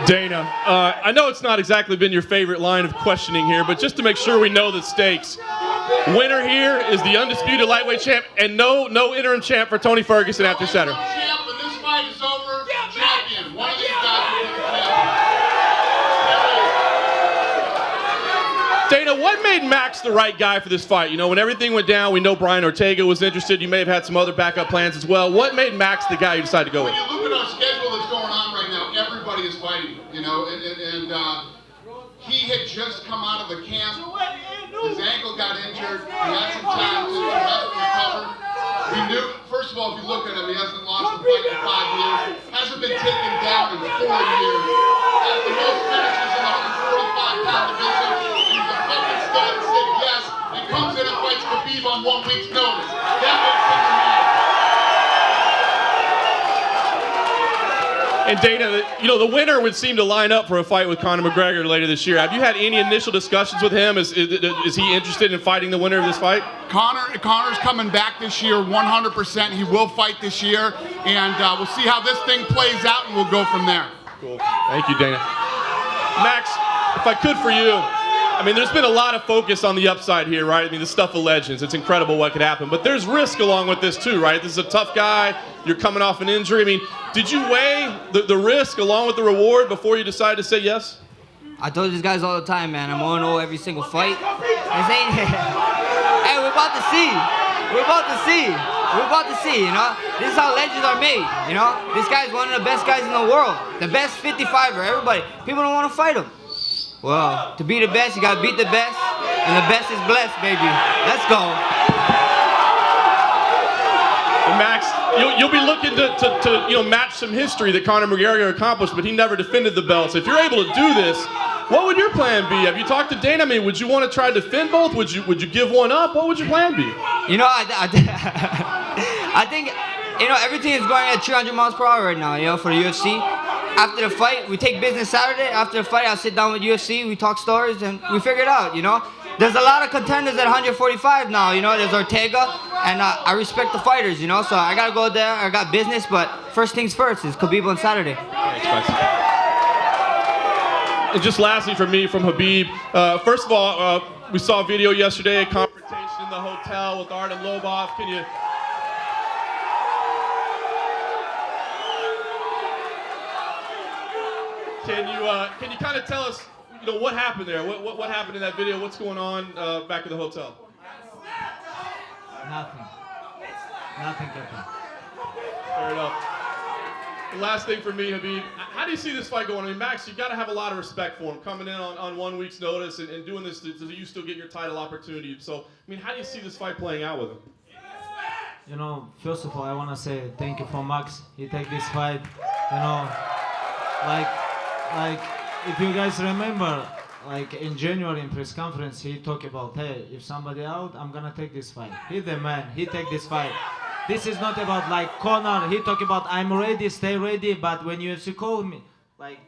Dana, I know it's not exactly been your favorite line of questioning here, but just to make sure we know the stakes, winner here is the undisputed lightweight champ, and no interim champ for Tony Ferguson after Setter. Champ, when this fight is over, champion. One of these guys will be the champion. Dana, what made Max the right guy for this fight? You know, when everything went down, we know Brian Ortega was interested. You may have had some other backup plans as well. What made Max the guy you decided to go with? When you look at our schedule that's going on right now, everybody is fighting, you know, and he had just come out of the camp. His ankle got injured. He had some time to rest and recover. We knew, first of all, if you look at him, he hasn't lost a fight in 5 years. Hasn't been taken down in 4 years. Has the most finishes in the 145-pound division. He's a fucking stud, said yes, and comes in and fights Khabib on 1 week's notice. That makes him the man. And Dana, you know, the winner would seem to line up for a fight with Conor McGregor later this year. Have you had any initial discussions with him? Is he interested in fighting the winner of this fight? Conor's coming back this year 100%. He will fight this year, and we'll see how this thing plays out, and we'll go from there. Cool. Thank you, Dana. Max, if I could for you, I mean, there's been a lot of focus on the upside here, right? I mean, the stuff of legends. It's incredible what could happen. But there's risk along with this too, right? This is a tough guy. You're coming off an injury. I mean, did you weigh the risk along with the reward before you decided to say yes? I told these guys all the time, man, I'm 1-0 every single fight. Hey, we're about to see. We're about to see. We're about to see, you know? This is how legends are made, you know? This guy's one of the best guys in the world. The best 55er, everybody. People don't want to fight him. Well, to be the best, you gotta beat the best, and the best is blessed, baby. Let's go. And Max, you'll be looking to you know, match some history that Conor McGregor accomplished, but he never defended the belts. If you're able to do this, what would your plan be? Have you talked to Dana? I mean, would you want to try to defend both? Would you give one up? What would your plan be? You know, I think, you know, everything is going at 300 miles per hour right now, you know, for the UFC. After the fight, we take business Saturday. After the fight, I'll sit down with UFC, we talk stories, and we figure it out, you know? There's a lot of contenders at 145 now, you know? There's Ortega, and I respect the fighters, you know? So I gotta go there, I got business, but first things first is Khabib on Saturday. Thanks, Max. And just lastly from me, from Khabib, first of all, we saw a video yesterday, a confrontation in the hotel with Artem Lobov. Can you kind of tell us, you know, what happened there? What happened in that video? What's going on back at the hotel? Nothing happened. Fair enough. The last thing for me, Khabib, how do you see this fight going? I mean, Max, you've got to have a lot of respect for him, coming in on 1 week's notice and doing this so you still get your title opportunity. So, I mean, how do you see this fight playing out with him? You know, first of all, I want to say thank you for Max. He take this fight, you know, like if you guys remember, like in January in press conference, he talked about, hey, if somebody out, I'm gonna take this fight. He's the man. He take this fight. This is not about like Conor. He talk about I'm ready, stay ready. But when UFC call me, like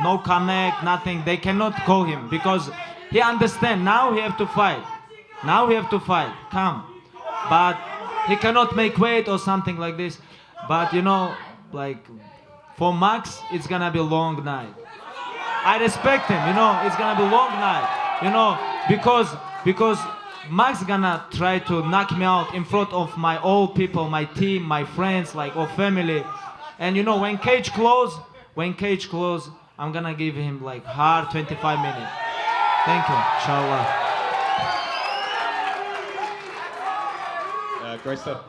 no connect, nothing. They cannot call him because he understand now he have to fight. Now he have to fight. Come, but he cannot make weight or something like this. But you know, like for Max, it's gonna be a long night. I respect him. You know, it's gonna be a long night. You know, because Max gonna try to knock me out in front of my old people, my team, my friends, like or family. And you know, when cage close, I'm gonna give him like hard 25 minutes. Thank you, inshallah. Great stuff.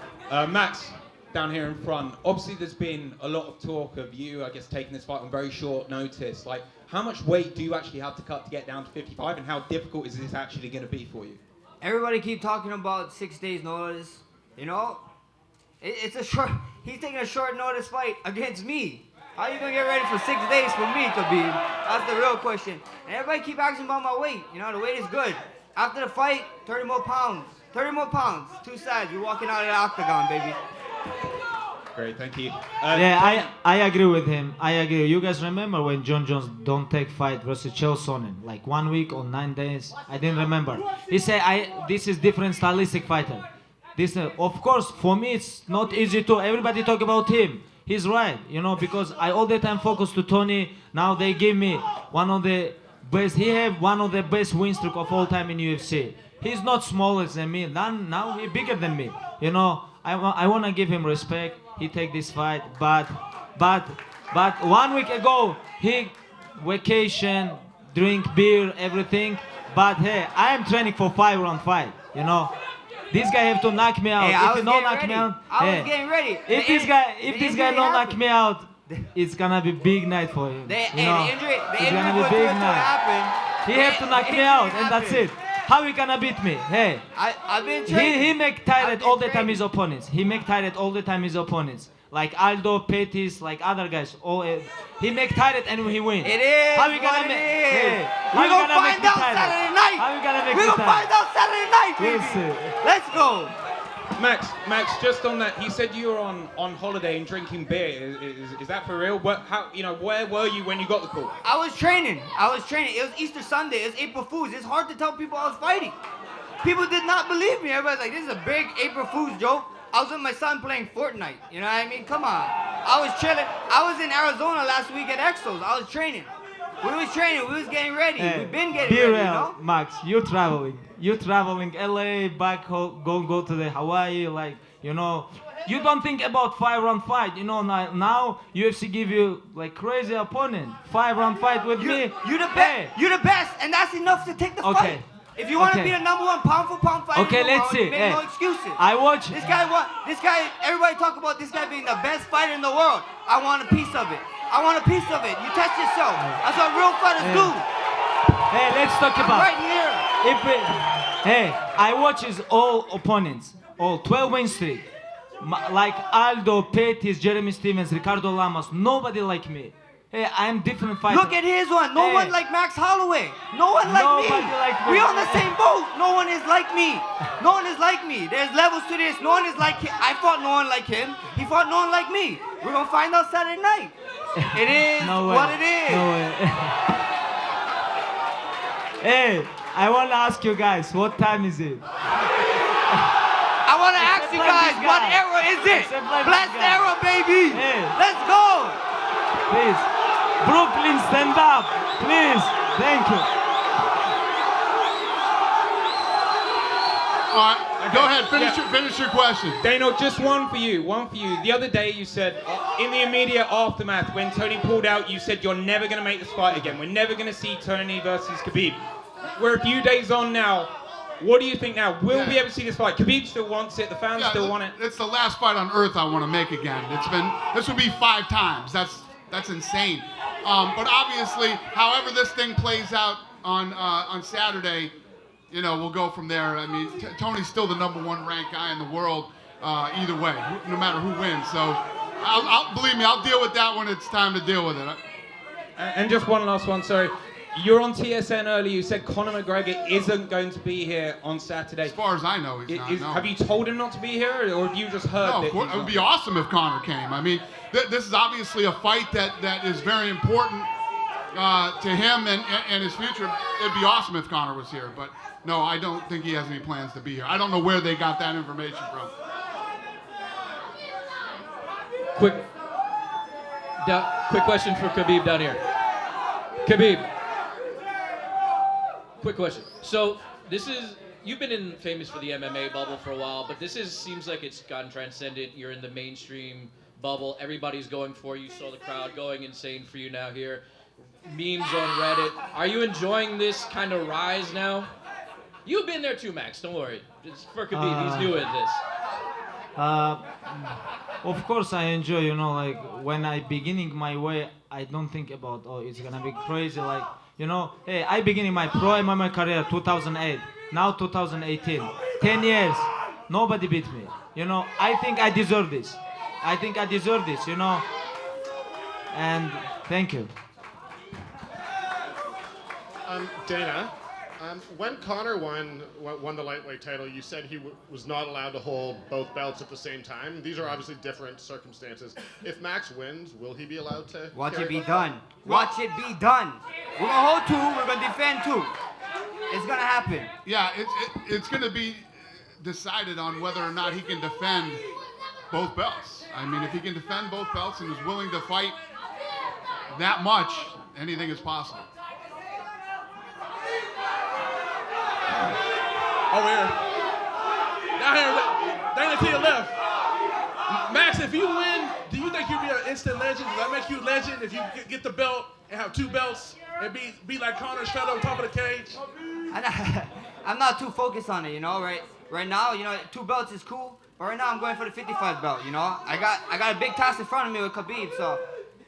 Max, down here in front. Obviously, there's been a lot of talk of you, I guess, taking this fight on very short notice. Like, how much weight do you actually have to cut to get down to 55, and how difficult is this actually going to be for you? Everybody keep talking about 6 days notice. You know, it's a short. He's taking a short notice fight against me. How are you gonna get ready for 6 days for me, Khabib? That's the real question. And everybody keep asking about my weight. You know, the weight is good. After the fight, 30 more pounds. 30 more pounds. 2 sides. We're walking out of the octagon, baby. Great, thank you. Yeah, I agree with him. I agree. You guys remember when John Jones don't take fight versus Chael Sonnen, like 1 week or 9 days? I didn't remember. He said, this is different stylistic fighter. This, of course, for me it's not easy to. Everybody talk about him. He's right, you know, because I all the time focus to Tony. Now they give me one of the best. He have one of the best win streak of all time in UFC. He's not smaller than me. Now he's bigger than me. You know, I want to give him respect. He take this fight, but 1 week ago he vacation, drink beer, everything. But hey, I am training for 5-round fight. You know, this guy have to knock me out. Hey, I if was he don't knock ready. me out, I was getting ready. If this guy don't knock me out, it's gonna be big night for him. The you know, injury it's gonna be for big it to night. happen. He have to knock me out, and that's it. How he gonna beat me? Hey, I've been training. he make tired all the time his opponents. He make tired all the time his opponents. Like Aldo, Pettis, like other guys. He make tired and he win. It is How we gonna what make? it is. Hey, We're how we gonna gonna make find me out tired? Saturday night. How we gonna make We're me gonna tired? find out Saturday night, baby. We'll see. Let's go. Max, just on that, he said you were on holiday and drinking beer. Is that for real? Where were you when you got the call? I was training. It was Easter Sunday. It was April Fools. It's hard to tell people I was fighting. People did not believe me. Everybody's like, this is a big April Fool's joke. I was with my son playing Fortnite. You know what I mean? Come on. I was chilling. I was in Arizona last week at Exos. I was training. We was training. We was getting ready. Hey, We've been getting be ready, real, you know? Max. You're traveling LA, back home, go to the Hawaii, like, you know. You don't think about 5-round fight, you know. Now UFC give you like crazy opponent. 5-round fight with me. You the best. Hey. You the best, and that's enough to take the Okay. fight. If you want to Okay. be the #1 pound for pound fighter, Okay, in the let's world, see. make Hey. no excuses. I watch. This guy. Everybody talk about this guy being the best fighter in the world. I want a piece of it. I want a piece of it. You test yourself. That's what real fighters do. Hey, let's talk I'm about. right here. Hey, I watch his all opponents, all 12 win streak. Like Aldo, Pettis, Jeremy Stevens, Ricardo Lamas. Nobody like me. Hey, I'm different fighter. Look at his one. No Hey. one like Max Holloway. No one like me. Nobody like me. We on the same boat. No one is like me. No one is like me. There's levels to this. No one is like him. I fought no one like him. He fought no one like me. We're gonna find out Saturday night. It is No way. what it is. No way. Hey, I want to ask you guys, what time is it? I want to ask you guys, this what guy. era is it? Except like this Blessed guy. era, baby. Hey. Let's go. Please. Brooklyn, stand up. Please. Thank you. All right, go ahead. Finish your question. Dana, just one for you. The other day you said, in the immediate aftermath, when Tony pulled out, you said you're never going to make this fight again. We're never going to see Tony versus Khabib. We're a few days on now. What do you think now? Will we ever see this fight? Khabib still wants it. The fans still want it. It's the last fight on earth I want to make again. This will be 5 times. That's insane. But obviously, however this thing plays out on Saturday, you know, we'll go from there. I mean, Tony's still the #1 ranked guy in the world, either way, no matter who wins. So, believe me, I'll deal with that when it's time to deal with it. And just one last one, sorry. You're on TSN earlier. You said Conor McGregor isn't going to be here on Saturday. As far as I know, he's not. No. Have you told him not to be here, or have you just heard No, that of course, he's it would not? be awesome if Conor came. I mean, this is obviously a fight that is very important to him and his future. It'd be awesome if Conor was here, but no, I don't think he has any plans to be here. I don't know where they got that information from. Quick question for Khabib down here. Khabib, quick question. So you've been famous for the MMA bubble for a while, but seems like it's gotten transcendent. You're in the mainstream bubble. Everybody's going for you. You saw the crowd going insane for you now here. Memes on Reddit. Are you enjoying this kind of rise now? You've been there too, Max. Don't worry. It's for Khabib. He's new at this. Uh, of course, I enjoy. You know, like when I beginning my way, I don't think about oh it's gonna be crazy. Like you know, hey, I beginning my pro MMA career 2008. Now 2018, 10 years, nobody beat me. You know, I think I deserve this. I think I deserve this. You know, and thank you. Dana, when Conor won the lightweight title, you said he was not allowed to hold both belts at the same time. These are obviously different circumstances. If Max wins, will he be allowed to? Watch carry it be both? done. Watch it be done. We're gonna hold two. We're gonna defend two. It's gonna happen. Yeah, it's going to be decided on whether or not he can defend both belts. I mean, if he can defend both belts and is willing to fight that much, anything is possible. Over here. Down here, Dana to your left. Max, if you win, do you think you'll be an instant legend? Does that make you a legend if you get the belt and have two belts and be like Conor straight on top of the cage? I'm not too focused on it, you know. Right now, you know, two belts is cool, but right now I'm going for the 55 belt. You know, I got a big task in front of me with Khabib, so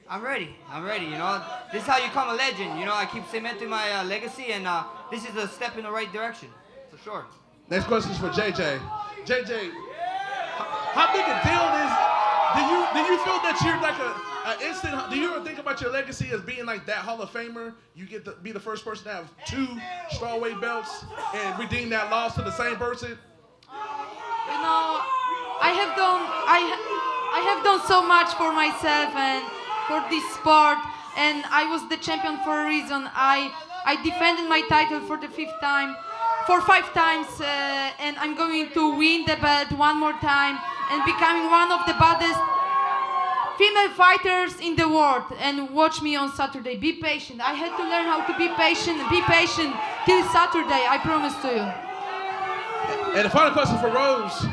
I'm ready. You know, this is how you become a legend. You know, I keep cementing my legacy, and this is a step in the right direction, for sure. Next question is for JJ. JJ, how big a deal is? Do you feel that you're like an instant? Do you ever think about your legacy as being like that Hall of Famer? You get to be the first person to have two strawweight belts and redeem that loss to the same person. You know, I have done so much for myself and for this sport, and I was the champion for a reason. I defended my title for the 5th time, and I'm going to win the belt one more time and becoming one of the baddest female fighters in the world. And watch me on Saturday. Be patient. I had to learn how to be patient. Be patient till Saturday. I promise to you. And the final question for Rose.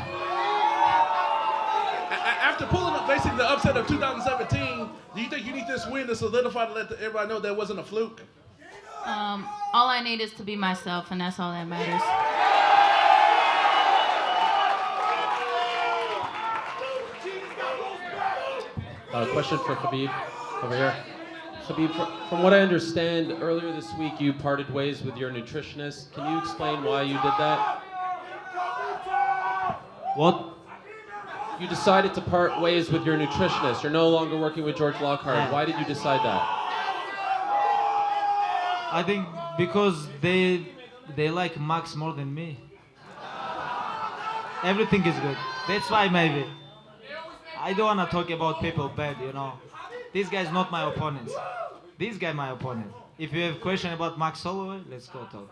After pulling up basically the upset of 2017, do you think you need this win to solidify to let everybody know that wasn't a fluke? All I need is to be myself, and that's all that matters. Question for Khabib over here. Khabib, from what I understand, earlier this week you parted ways with your nutritionist. Can you explain why you did that? What? You decided to part ways with your nutritionist. You're no longer working with George Lockhart. Why did you decide that? I think because they like Max more than me. Everything is good. That's why maybe. I don't wanna talk about people bad, you know. This guy's not my opponent. This guy my opponent. If you have question about Max Holloway, let's go talk.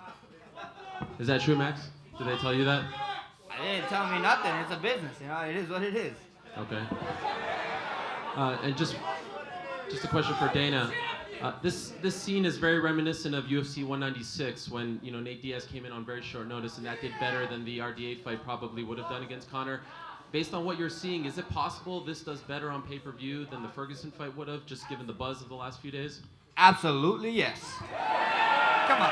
Is that true, Max? Did they tell you that? They didn't tell me nothing. It's a business, you know. It is what it is. Okay. And just a question for Dana. This scene is very reminiscent of UFC 196 when Nate Diaz came in on very short notice and that did better than the RDA fight probably would have done against Conor. Based on what you're seeing, is it possible this does better on pay-per-view than the Ferguson fight would have, just given the buzz of the last few days? Absolutely yes. Come on.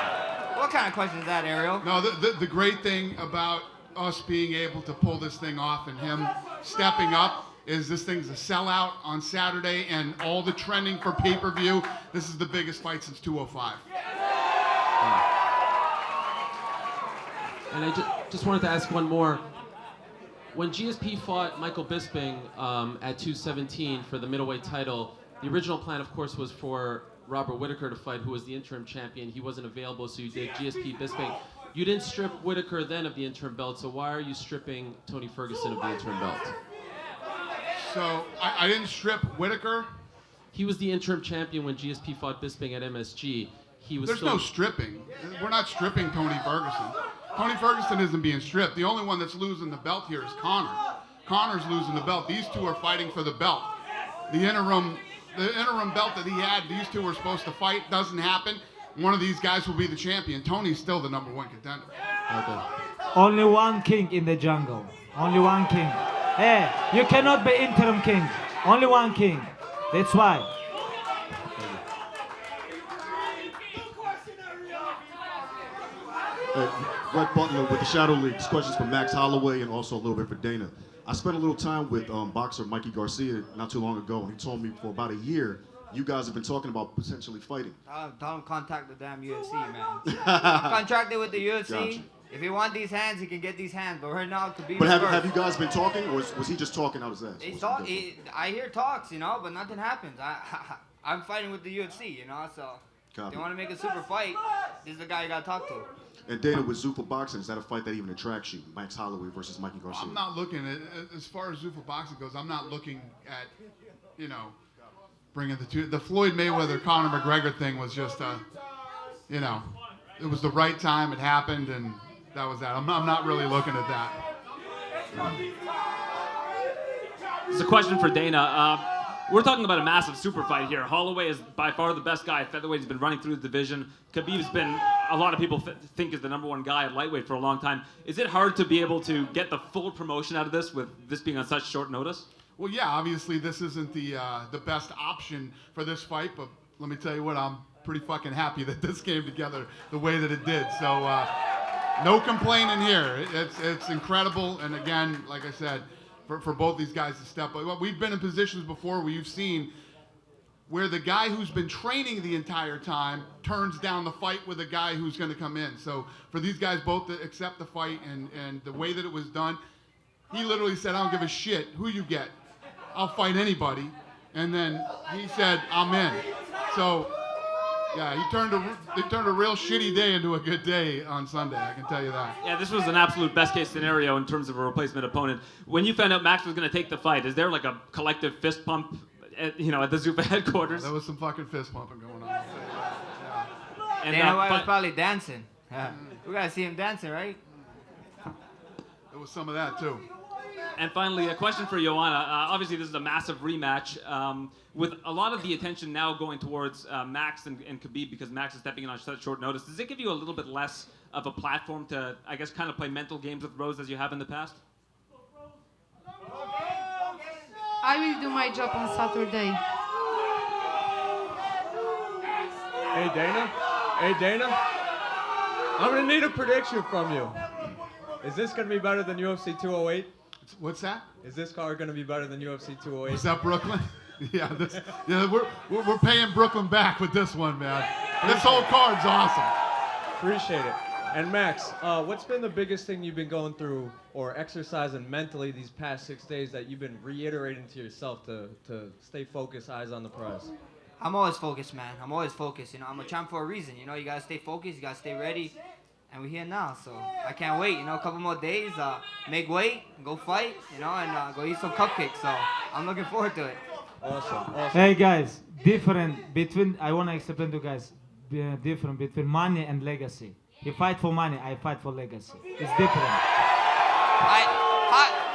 What kind of question is that, Ariel? No, the great thing about us being able to pull this thing off and him stepping up is this thing's a sellout on Saturday and all the trending for pay-per-view. This is the biggest fight since 205. And I just wanted to ask one more. When GSP fought Michael Bisping at 217 for the middleweight title, the original plan, of course, was for Robert Whittaker to fight, who was the interim champion. He wasn't available, so you did GSP Bisping. You didn't strip Whittaker then of the interim belt, so why are you stripping Tony Ferguson of the interim belt? So I didn't strip Whittaker. He was the interim champion when GSP fought Bisping at MSG. There's no stripping. We're not stripping Tony Ferguson. Tony Ferguson isn't being stripped. The only one that's losing the belt here is Conor. Conor's losing the belt. These two are fighting for the belt. The interim belt that he had, these two were supposed to fight. Doesn't happen. One of these guys will be the champion. Tony's still the #1 contender. Okay. Only one king in the jungle. Only one king. Hey, you cannot be interim king. Only one king. That's why. Brett Butler with the Shadow League. This question's for Max Holloway and also a little bit for Dana. I spent a little time with boxer Mikey Garcia not too long ago, and he told me for about a year, you guys have been talking about potentially fighting. Tell him contact the damn UFC, man. I'm contracted with the UFC. Gotcha. If he wants these hands, he can get these hands. But right now, Khabib. But have you guys been talking, or was he just talking out his ass? I hear talks, you know, but nothing happens. I'm fighting with the UFC, you know, so if they want to make a super fight, this is the guy you got to talk to. And Dana, with Zuffa Boxing, is that a fight that even attracts you? Max Holloway versus Mikey Garcia? I'm not looking at, as far as Zuffa Boxing goes, I'm not looking at, you know, bringing the two. The Floyd Mayweather-Conor McGregor thing was just, you know, it was the right time, it happened, and that was that. I'm not really looking at that. This is a question for Dana. We're talking about a massive super fight here. Holloway is by far the best guy at featherweight. He's been running through the division. Khabib's been, a lot of people think is the #1 guy at lightweight for a long time. Is it hard to be able to get the full promotion out of this with this being on such short notice? Well, yeah, obviously this isn't the best option for this fight, but let me tell you what, I'm pretty fucking happy that this came together the way that it did. So no complaining here. It's incredible, and again, like I said, for both these guys to step up. We've been in positions before where you've seen where the guy who's been training the entire time turns down the fight with a guy who's going to come in. So for these guys both to accept the fight and the way that it was done, he literally said, I don't give a shit who you get. I'll fight anybody. And then he said, I'm in. So, yeah, he turned a real shitty day into a good day on Sunday, I can tell you that. Yeah, this was an absolute best case scenario in terms of a replacement opponent. When you found out Max was going to take the fight, is there like a collective fist pump at, you know, at the Zuffa headquarters? There was some fucking fist pumping going on. Yeah. And Dana White was probably dancing. Yeah. We got to see him dancing, right? There was some of that, too. And finally, a question for Joanna. Obviously, this is a massive rematch. With a lot of the attention now going towards Max and Khabib because Max is stepping in on such short notice, does it give you a little bit less of a platform to, I guess, kind of play mental games with Rose as you have in the past? I will do my job on Saturday. Hey, Dana. Hey, Dana. I'm going to need a prediction from you. Is this going to be better than UFC 208? What's that? Is this card going to be better than UFC 208? Was that Brooklyn? Yeah, we're paying Brooklyn back with this one, man. This whole card's awesome. Appreciate it. And Max, what's been the biggest thing you've been going through or exercising mentally these past 6 days that you've been reiterating to yourself to stay focused, eyes on the prize? I'm always focused, man. I'm always focused. You know, I'm a champ for a reason. You know, you gotta stay focused. You gotta stay ready. And we're here now, so I can't wait. You know, a couple more days, make weight, go fight, you know, and go eat some cupcakes. So I'm looking forward to it. Awesome. Hey guys, different between. I wanna explain to you guys. Different between money and legacy. You fight for money. I fight for legacy. It's different.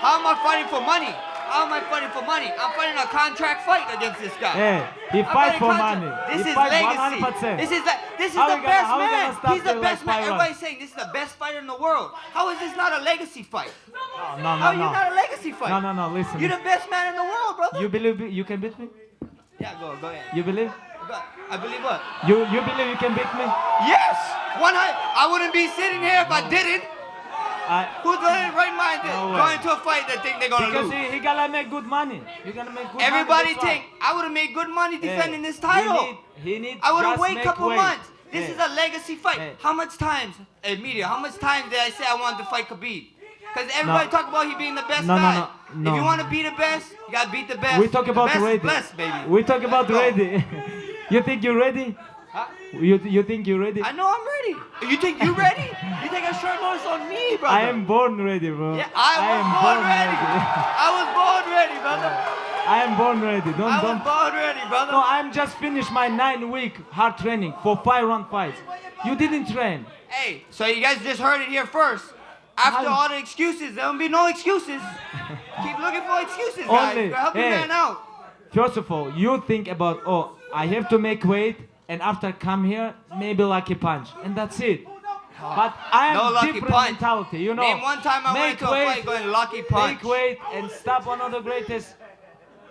How am I fighting for money? How am I fighting for money? I'm fighting a contract fight against this guy. Hey, he fight for money. This he is fight legacy. 100%. This is the best man. He's the best man. Like Everybody's saying this is the best fighter in the world. How is this not a legacy fight? No. How are you not a legacy fight? No, listen. You're the best man in the world, brother. You believe you can beat me? Yeah, go ahead. You believe? I believe what? You believe you can beat me? Yes! I wouldn't be sitting here if I didn't. Who's in the right mind going to a fight that think they're going to lose? Because he gotta make good money. He gonna make good Everybody money. think I would have made good money defending this title. He need I would have just waited a make couple weight. months. This is a legacy fight. How much times, media, how much times did I say I wanted to fight Khabib? Because everybody talk about he being the best guy. No. If you want to be the best, you got to beat the best. We talk about the best ready. is blessed, baby. We talk about ready. You think you're ready? Huh? You think you're ready? I know I'm ready. You think you ready? You think a short notice on me, brother? I am born ready, bro. Yeah, I was born ready. I was born ready, brother. I am born ready. I was born ready, brother. No, I'm just finished my 9-week hard training for 5-round fights. You didn't train. Hey, so you guys just heard it here first. After all the excuses, there won't be no excuses. Keep looking for excuses, guys. Help your man out. First of all, you think about, I have to make weight, and after I come here, maybe lucky punch, and that's it. But I am no lucky different punch. mentality, you know. Name one time I went to a fight going lucky punch. Make weight and stop one of the greatest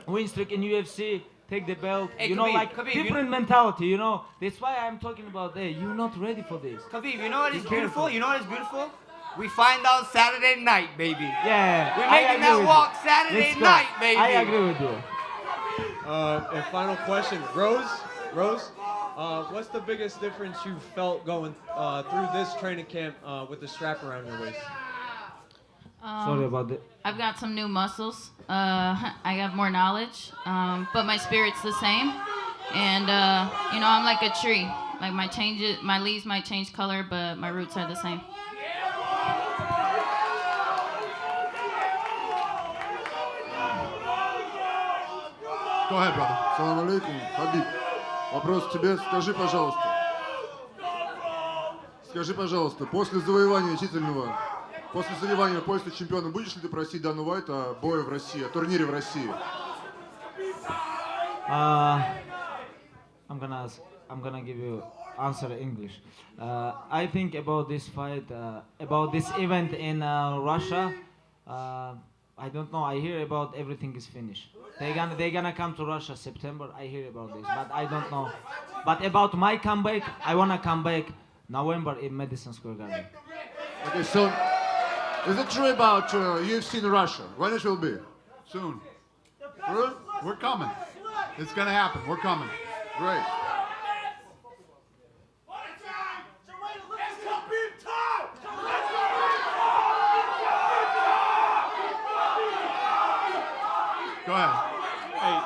win streak in UFC. Take the belt. Hey, you know, Khabib, like Khabib, different mentality. You know, that's why I'm talking about. Hey, you're not ready for this. Khabib, you know what is beautiful? You know what is beautiful? We find out Saturday night, baby. Yeah. We're I making agree that with walk you. Saturday Let's go. night, baby. I agree with you. And final question, Rose, what's the biggest difference you felt going through this training camp with the strap around your waist? Sorry about that. I've got some new muscles. I have more knowledge, but my spirit's the same. And I'm like a tree. Like my leaves might change color, but my roots are the same. Go ahead, brother. Салам алейкум, Хабиб. Вопрос к тебе. Скажи, пожалуйста, после завоевания титульного, после завоевания пояса чемпиона, будешь ли ты просить Дану Уайта о бое в России, о турнире в России? I'm gonna give you answer in English. I think about this fight, about this event in Russia. I don't know. I hear about everything is finished. They're gonna come to Russia September. I hear about this, but I don't know. But about my comeback, I wanna come back November in Madison Square Garden. Okay, so is it true about UFC in Russia? When it will be? Soon. We're coming. It's gonna happen. We're coming. Great. Go ahead. Hey,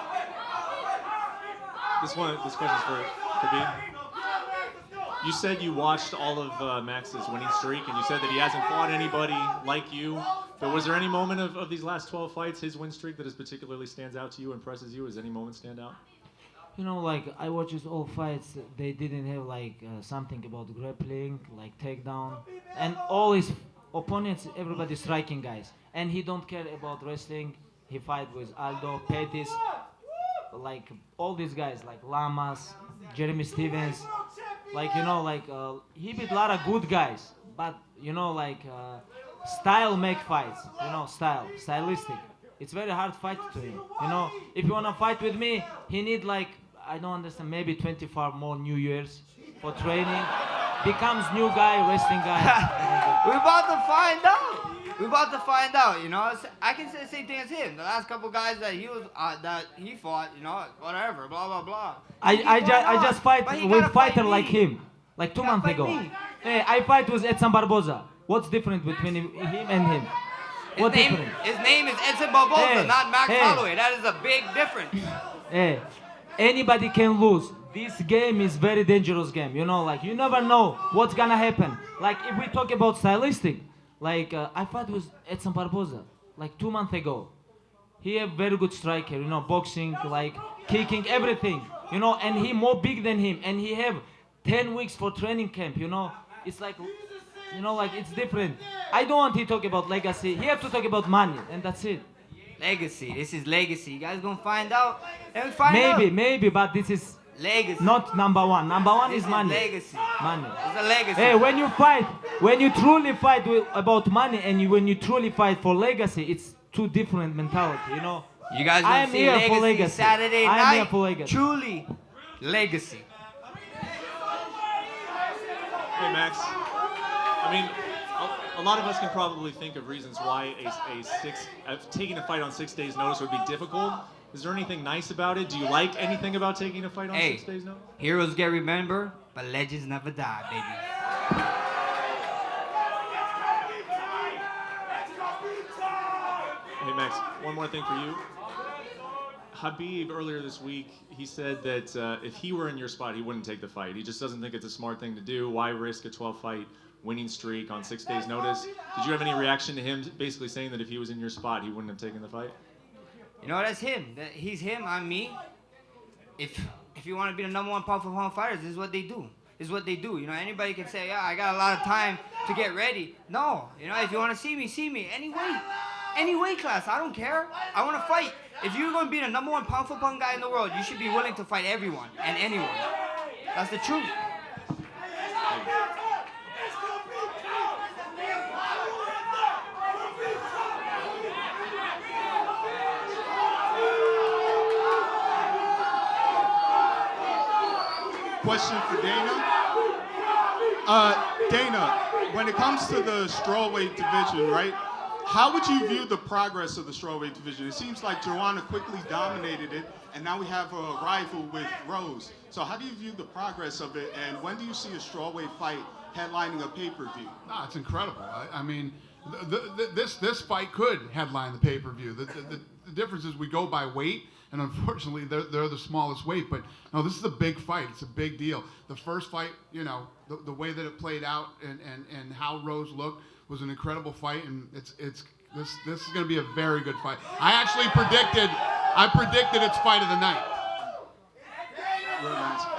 this question's for Khabib. You said you watched all of Max's winning streak, and you said that he hasn't fought anybody like you. But was there any moment of these last 12 fights, his win streak, that is particularly stands out to you, impresses you? Does any moment stand out? You know, like I watched all fights. They didn't have like something about grappling, like takedown, and all his opponents, everybody striking guys, and he don't care about wrestling. He fight with Aldo, Pettis, like all these guys, like Lamas, Jeremy Stevens, like he beat a lot of good guys, but style make fights, stylistic. It's very hard fight to him. If you wanna fight with me, he need like I don't understand, maybe 24 more New Years for training. Becomes new guy, wrestling guy. We're about to find out. I can say the same thing as him. The last couple guys that he fought, whatever, blah blah blah. I just fight with fighter like him, like 2 months ago. Me. Hey, I fight with Edson Barboza. What's different between him and him? His name is Edson Barboza, Hey, not Max hey. Holloway. That is a big difference. Hey, anybody can lose. This game is very dangerous game. You never know what's gonna happen. Like if we talk about stylistic, like I fought with Edson Barboza like 2 months ago. He a very good striker, boxing, like kicking, everything, and he more big than him, and he have 10 weeks for training camp, It's like, it's different. I don't want to talk about legacy. He have to talk about money, and that's it. Legacy. This is legacy. You guys gonna find out. Maybe, but this is legacy. Not number one. Number one This is money. Legacy. Money. It's a legacy. Hey, when you truly fight about money, and when you truly fight for legacy, it's two different mentality. You guys I gonna am see here for legacy legacy. Saturday I night. am here for legacy. Truly, legacy. Hey, Max. I mean, a lot of us can probably think of reasons why taking a fight on 6 days' notice would be difficult. Is there anything nice about it? Do you like anything about taking a fight on 6 days' notice? Heroes get remembered, but legends never die, baby. Hey, Max, one more thing for you. Khabib, earlier this week, he said that if he were in your spot, he wouldn't take the fight. He just doesn't think it's a smart thing to do. Why risk a 12-fight winning streak on 6 days' notice? Did you have any reaction to him basically saying that if he was in your spot, he wouldn't have taken the fight? That's him. He's him, I'm me. If you want to be the number one pound for pound fighters, this is what they do. This is what they do. Anybody can say, yeah, I got a lot of time to get ready. No, if you want to see me. Any weight class, I don't care. I want to fight. If you're going to be the number one pound for pound guy in the world, you should be willing to fight everyone and anyone. That's the truth. Question for Dana. Dana, when it comes to the strawweight division, right? How would you view the progress of the strawweight division? It seems like Joanna quickly dominated it, and now we have a rival with Rose. So how do you view the progress of it, and when do you see a strawweight fight headlining a pay-per-view? No, it's incredible. I mean, this fight could headline the pay-per-view. The difference is we go by weight, and unfortunately they're the smallest weight. But no, this is a big fight. It's a big deal. The first fight, you know, the way that it played out and how Rose looked was an incredible fight, and this is going to be a very good fight. I predicted its fight of the night.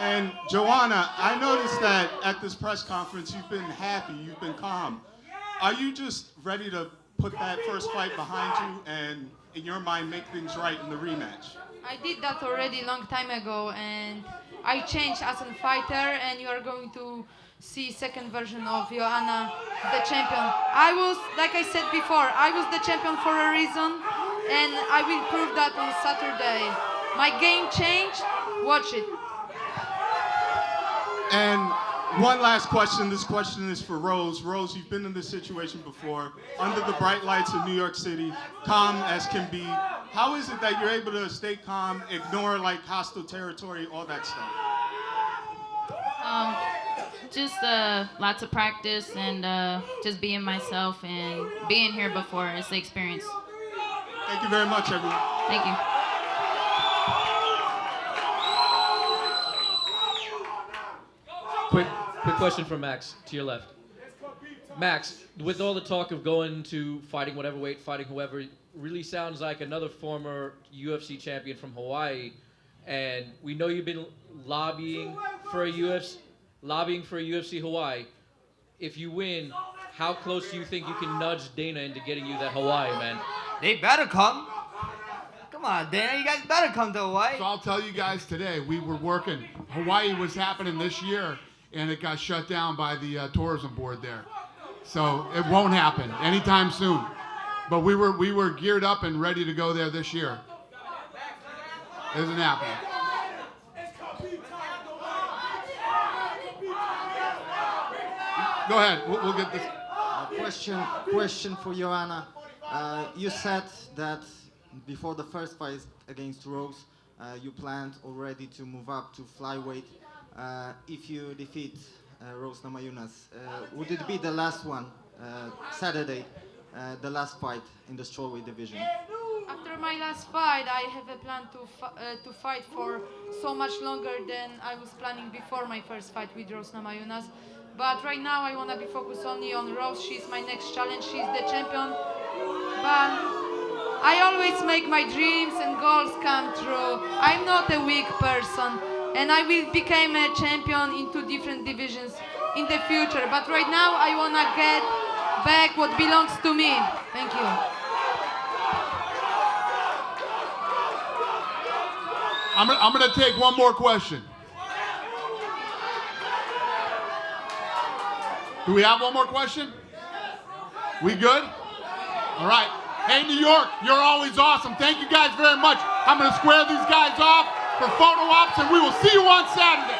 And Joanna, I noticed that at this press conference you've been happy, you've been calm. Are you just ready to put that first fight behind you and, in your mind, make things right in the rematch? I did that already a long time ago, and I changed as a fighter, and you are going to see second version of Joanna, the champion. I was, like I said before, I was the champion for a reason, and I will prove that on Saturday. My game changed. Watch it. And one last question. This question is for Rose. Rose, you've been in this situation before, under the bright lights of New York City, calm as can be. How is it that you're able to stay calm, ignore like hostile territory, all that stuff? Just lots of practice and just being myself and being here before. It's the experience. Thank you very much, everyone. Thank you. Quick question for Max, to your left. Max, with all the talk of going to fighting whatever weight, fighting whoever, really sounds like another former UFC champion from Hawaii. And we know you've been lobbying for a UFC Hawaii. If you win, how close do you think you can nudge Dana into getting you that Hawaii, man? They better come. Come on, Dana, you guys better come to Hawaii. So I'll tell you guys today, we were working. Hawaii was happening this year, and it got shut down by the tourism board there. So it won't happen anytime soon. But we were geared up and ready to go there this year. It isn't happening. Go ahead. We'll get this. Question for Joanna. You said that before the first fight against Rose, you planned already to move up to flyweight. If you defeat Rose Namajunas, would it be the last one, Saturday, the last fight in the strawweight division? After my last fight, I have a plan to fight for so much longer than I was planning before my first fight with Rose Namajunas. But right now I want to be focused only on Rose. She's my next challenge. She's the champion. But I always make my dreams and goals come true. I'm not a weak person, and I will become a champion in 2 different divisions in the future. But right now I want to get back what belongs to me. Thank you. I'm going to take one more question. Do we have one more question? We good? All right. Hey, New York, you're always awesome. Thank you guys very much. I'm going to square these guys off for photo ops, and we will see you on Saturday.